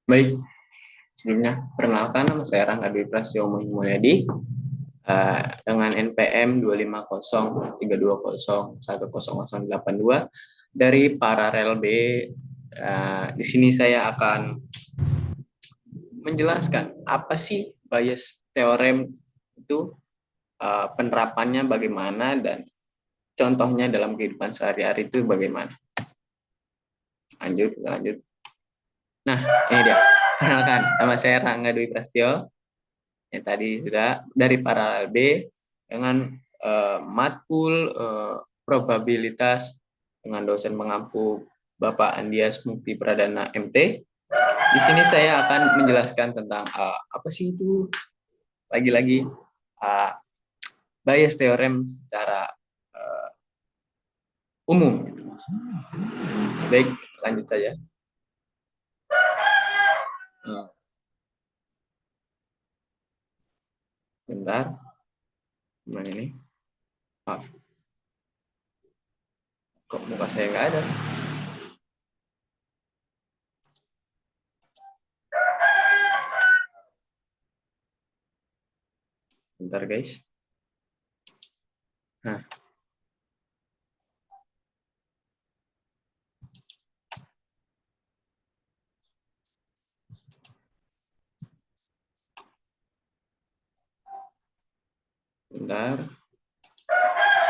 Baik, sebelumnya perkenalkan nama saya Rangga Dwi Prasetyo Mulyadi dengan NPM 25032010082 dari Paralel B. Di sini saya akan menjelaskan apa sih Bayes teorem itu, penerapannya bagaimana dan contohnya dalam kehidupan sehari-hari itu bagaimana. Lanjut. Nah, ini dia. Perkenalkan, nama saya Rangga Dwi Prasetyo. Yang tadi sudah dari Paralel B dengan matkul probabilitas dengan dosen pengampu Bapak Andias Mukti Pradana MT. Di sini saya akan menjelaskan tentang apa sih itu lagi-lagi Bayes teorem secara umum. Baik, lanjut saja. Bentar, gimana ini? Oh, kok muka saya nggak ada? Bentar guys. Nah, bentar.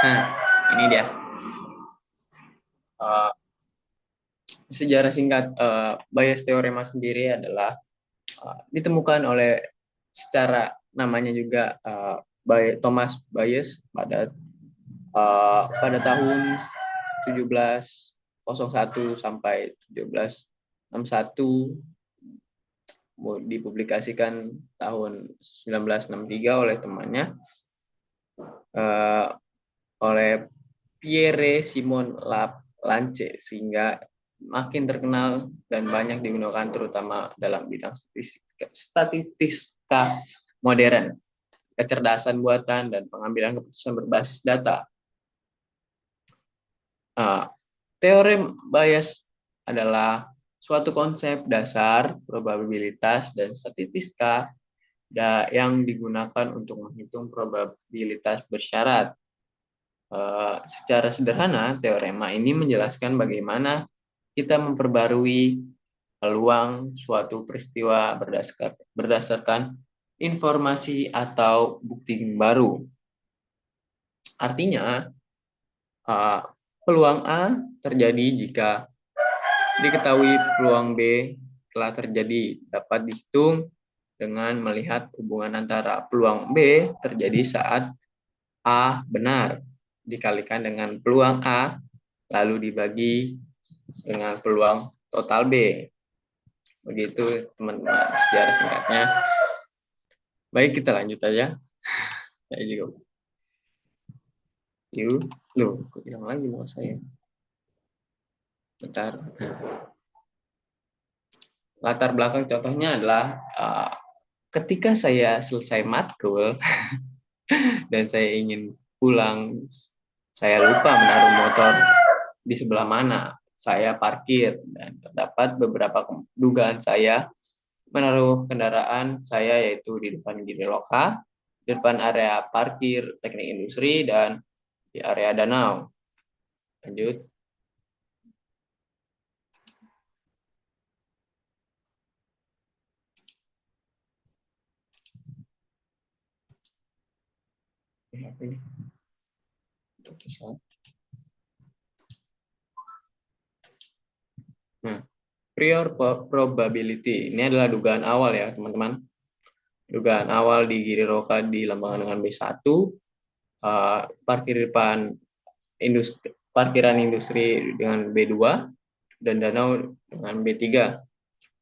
Nah, ini dia. Uh, Sejarah singkat Bayes teorema sendiri adalah ditemukan oleh secara namanya juga Thomas Bayes pada tahun 1701 sampai 1761, dipublikasikan tahun 1963 oleh temannya, oleh Pierre Simon Lance, sehingga makin terkenal dan banyak digunakan terutama dalam bidang statistika modern, kecerdasan buatan, dan pengambilan keputusan berbasis data. Teorem Bayes adalah suatu konsep dasar probabilitas dan statistika yang digunakan untuk menghitung probabilitas bersyarat. Secara sederhana, teorema ini menjelaskan bagaimana kita memperbarui peluang suatu peristiwa berdasarkan informasi atau bukti baru. Artinya, peluang A terjadi jika diketahui peluang B telah terjadi, dapat dihitung dengan melihat hubungan antara peluang B terjadi saat A benar dikalikan dengan peluang A lalu dibagi dengan peluang total B. Begitu teman-teman sejarah singkatnya. Baik, kita lanjut aja. Saya juga. Yuk, loh, kok hilang lagi mau saya. Bentar. Latar belakang contohnya adalah ketika saya selesai matkul dan saya ingin pulang, saya lupa menaruh motor di sebelah mana saya parkir, dan terdapat beberapa dugaan saya menaruh kendaraan saya, yaitu di depan Giriloka, di depan area parkir teknik industri, dan di area danau. Lanjut. Nah, prior probability ini adalah dugaan awal ya teman-teman. Dugaan awal di Giriroka dilambangkan dengan B1, parkir depan parkiran industri dengan B2, dan danau dengan B3.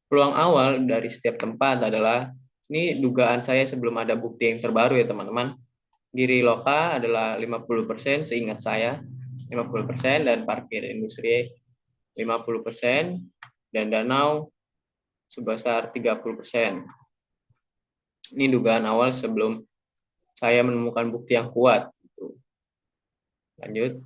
Peluang awal dari setiap tempat adalah, ini dugaan saya sebelum ada bukti yang terbaru ya teman-teman. Giriloka adalah 50% seingat saya, 50%, dan parkir industri 50%, dan danau sebesar 30%. Ini dugaan awal sebelum saya menemukan bukti yang kuat. Lanjut.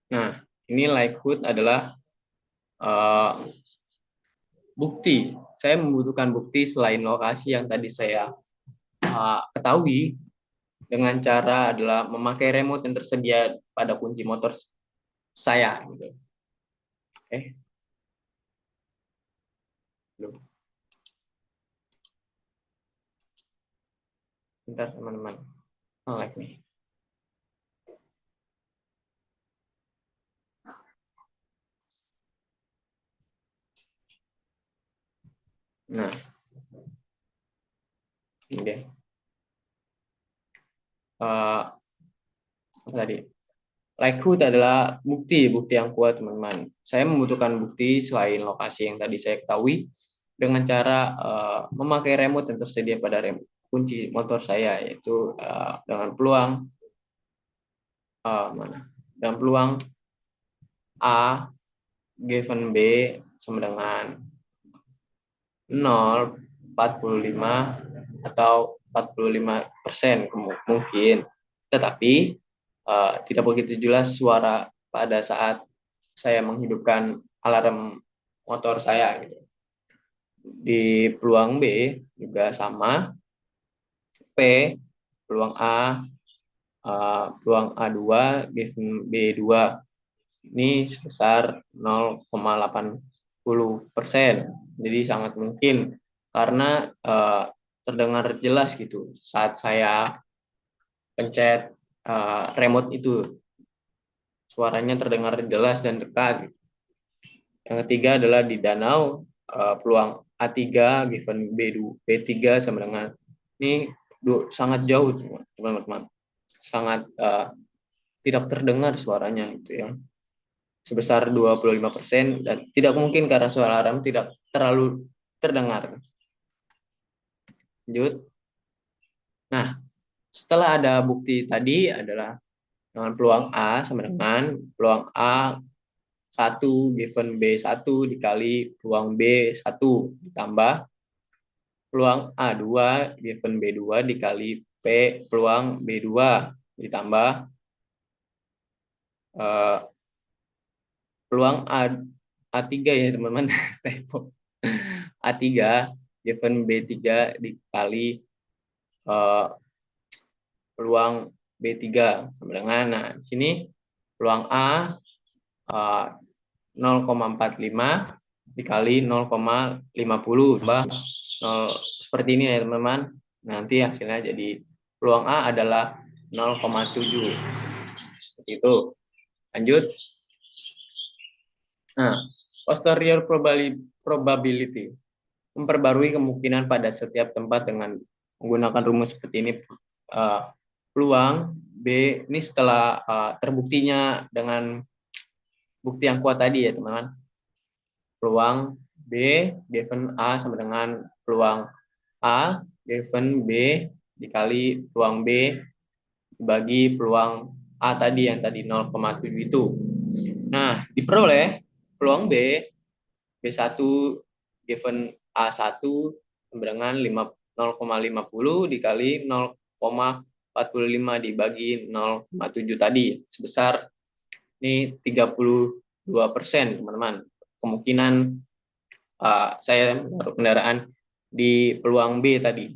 Nah, ini likelihood adalah bukti. Saya membutuhkan bukti selain lokasi yang tadi saya ketahui dengan cara adalah memakai remote yang tersedia pada kunci motor saya. Gitu. Oke, bentar teman-teman. Like nih. Nah, ini deh. Apa tadi? Likelihood adalah bukti yang kuat, teman-teman. Saya membutuhkan bukti selain lokasi yang tadi saya ketahui dengan cara memakai remote yang tersedia pada kunci motor saya, yaitu dengan peluang mana? Dengan peluang A given B sama dengan 0,45 atau 45% mungkin. Tetapi tidak begitu jelas suara pada saat saya menghidupkan alarm motor saya gitu. Di peluang B juga sama, P peluang A, peluang A2 given B2 ini sebesar 0,80%. Jadi sangat mungkin karena terdengar jelas gitu saat saya pencet remote itu, suaranya terdengar jelas dan dekat. Yang ketiga adalah di danau, peluang A3 given B3 sama dengan ini sangat jauh teman-teman, sangat tidak terdengar suaranya itu ya, sebesar 25% dan tidak mungkin karena suara alarm tidak terlalu terdengar. Lanjut. Nah, setelah ada bukti tadi adalah dengan peluang A sama dengan peluang A 1 given B1 dikali peluang B1 ditambah peluang A2 given B2 dikali P peluang B2 ditambah peluang A3 ya teman-teman, typo. A3 given B3 dikali peluang B3 sama dengan, nah di sini peluang A 0,45 dikali 0,50 tambah 0 seperti ini ya teman-teman. Nanti hasilnya jadi peluang A adalah 0,7. Seperti itu. Lanjut. Nah, posterior probability memperbarui kemungkinan pada setiap tempat dengan menggunakan rumus seperti ini. Peluang B ini setelah terbuktinya dengan bukti yang kuat tadi ya teman-teman. Peluang B given A sama dengan peluang A given B dikali peluang B dibagi peluang A tadi yang tadi 0,7 itu. Nah, diperoleh peluang B1 given A1 sama dengan 0,50 dikali 0,45 dibagi 0,7 tadi sebesar ini 32%, teman-teman. Kemungkinan saya menaruh kendaraan di peluang B tadi,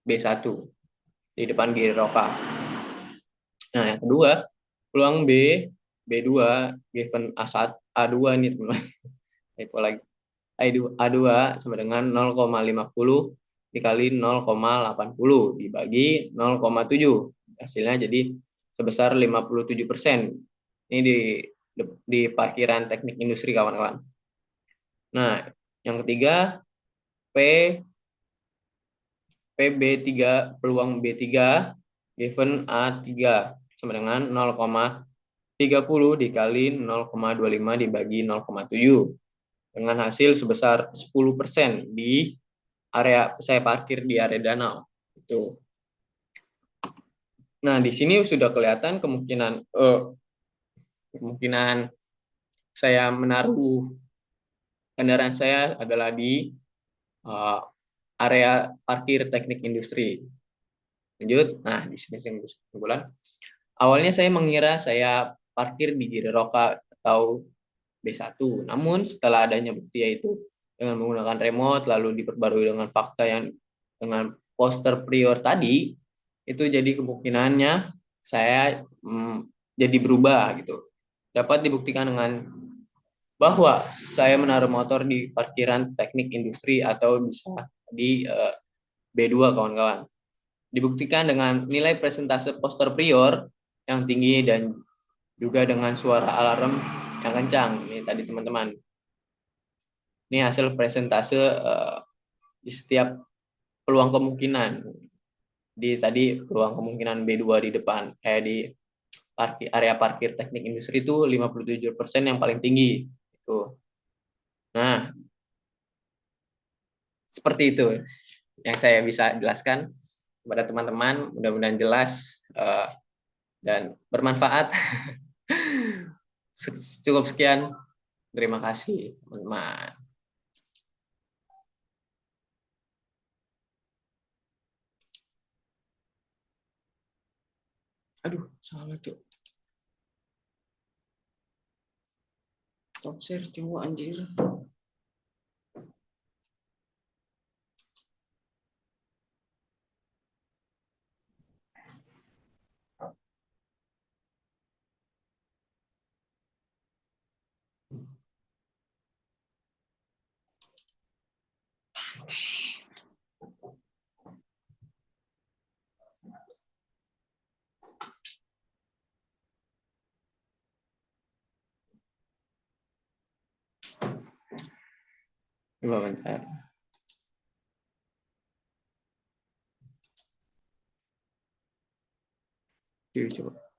B1 di depan giri roka. Nah, yang kedua, peluang B2 given A1, A2 ini teman-teman. Itu lagi. A2 sama dengan 0,50 dikali 0,80 dibagi 0,7. Hasilnya jadi sebesar 57%. Ini di parkiran teknik industri kawan-kawan. Nah, yang ketiga P PB3 peluang B3 given A3 sama dengan 0,30 dikali 0,25 dibagi 0,7 dengan hasil sebesar 10% di area saya parkir di area danau itu. Nah, di sini sudah kelihatan kemungkinan saya menaruh kendaraan saya adalah di area parkir teknik industri. Lanjut. Nah, di sini kesimpulan. Awalnya saya mengira saya parkir di Giriroka atau B1. Namun setelah adanya bukti yaitu dengan menggunakan remote lalu diperbarui dengan fakta yang dengan poster prior tadi, itu jadi kemungkinannya saya jadi berubah gitu. Dapat dibuktikan dengan bahwa saya menaruh motor di parkiran teknik industri atau bisa di B2 kawan-kawan. Dibuktikan dengan nilai presentase poster prior yang tinggi dan juga dengan suara alarm yang kencang. Ini tadi teman-teman. Ini hasil presentase di setiap peluang kemungkinan. Di tadi peluang kemungkinan B2 di depan, di area parkir teknik industri itu 57% yang paling tinggi. Itu. Nah, seperti itu yang saya bisa jelaskan kepada teman-teman. Mudah-mudahan jelas dan bermanfaat. Cukup sekian. Terima kasih, teman-teman. Aduh, salah tuh. Stop share cowok anjir. Coba bentar. Coba.